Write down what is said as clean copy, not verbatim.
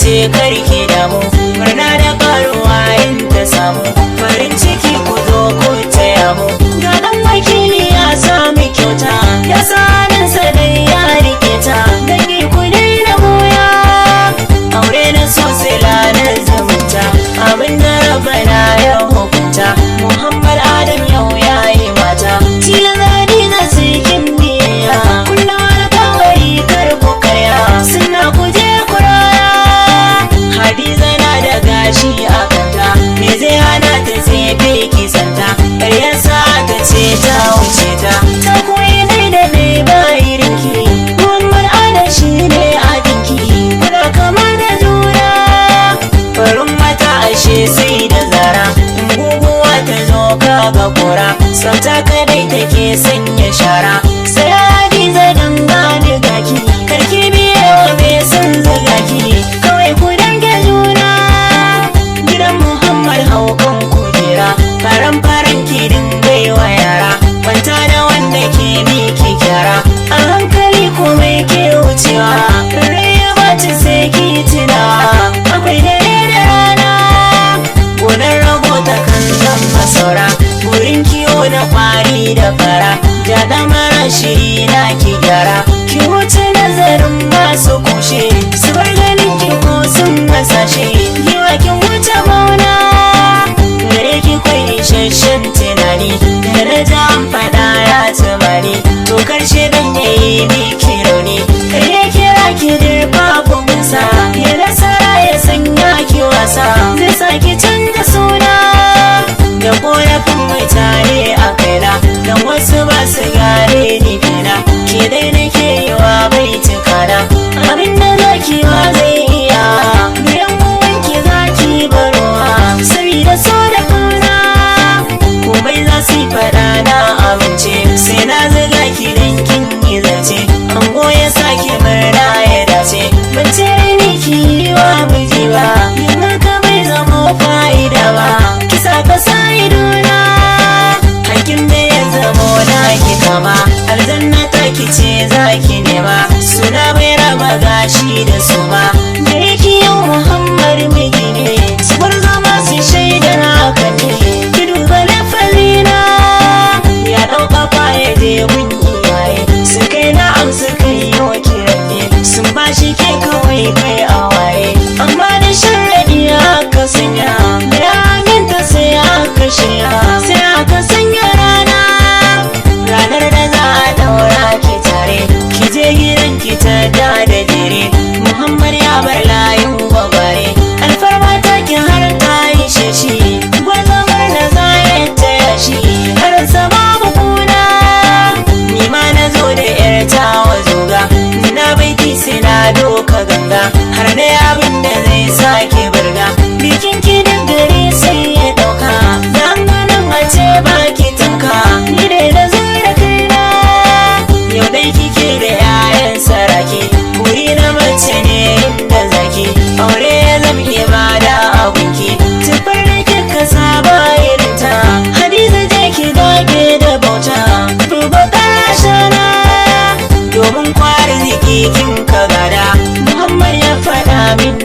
ce karki damu, murna da karuwa in ta samu, farin ciki ku zo ku taya mu. Ga dan wakili ya sami kyauta, ya sanin sa dai ya rike ta, dangi ku daina boya, aure na so silalar zumunta, abinda rabana ya hukunta, Muhammad Adam yau ya yi mata, tilan zadi na cikin biyayya, kullum alkawari kar ku karya, suna ku je ku raya. Hadiza na da gashi a kanta, me zai hana ta tsefe kisanta, ƙaryarsa ta ce ta wuce ta, ta koyi dai da dai bayirinki, Muhammad Adam shi ne abinki, kuna kama da juna, farin mata ashe sai da zara, in guguwa ta zo kaga kora, sauta kadai take sanya shara, sai Hadiza dan gani gaki, karki biye wa me sun zuga ki, kawai ku dange juna, gidan Muhammad haukan kujera, faran ki dingai wa yara, kwanta da wanda ke miki kyara, a hankali komai ke wucewa, rai ya baci sai ki tunawa, akwai dare da rana, gonar rago ta kan zama saura, wurin kiwo da kwari da fara, jaɗa mara shiri na ki gyara, ki wuce nazarin masu kushe, su bar ganin ki ko sun masashe, yiwa kin wuce mauna, gare ki kwai isasshen tunani, daraja an faɗa ya tumani, to karshe dan yayi miki rauni, kai ya kira ki dirfa kunsa, ya nasara ya sanya ki wasa, zai sa ki canza suna, da korafin mutane a kaina, dan wasu ba su gane ni fina, ke dai nake yi wa bai tukana, abinda zaki wa zai iya, biyan wanki zaki barowa, sabida so da kauna, komai za su yi faɗa na amince, sai na zuga ki dan kin yi zance, ango ya sake murna ya dace, ban ce ni ki yi wa miji ba, yin haka bai zama fa'ida ba, kisa ka sa idona, hakim da ya zamo na ki kama, aljanna ta ki ce za ki nema, suna bai raba gashi da su ba, da yake yau Muhammad miji ne, su bar zama su shaida na haka ne, ki duba lafazina, ya ɗauka ya je gun iyaye, su kai na amsa kai yau kiranne, sun ba shi ke kawai kai a waye, amma da sharaɗi aka sanya, da ya aminta sai aka shirya, sai aka sanya rana, ranar da za a daura ki tare, ki je gidan ki ta da jere, Muhammad ya bar layin gwagware, alfarma ta ki har ta yi shashi, gwazamar da za ya taya shi, har babu kuna, ni ma na zo da yar tawa zoga, na baiti sai na doka ganga, har da abin da zai sake burga, bikin ki da gari sai ya dauka, dan ganin a ce baki tanka, ni dai da zo da kaina, yau dai kike da 'ya'yan saraki, wuri na mace ne inda zaki, aure ya zama ibada a gunki, tufar da kika saba irinta, Hadiza je ki dage da bauta, duba ƙarashana, domin kwari ziki kin ka gada, Muhammad ya faɗa min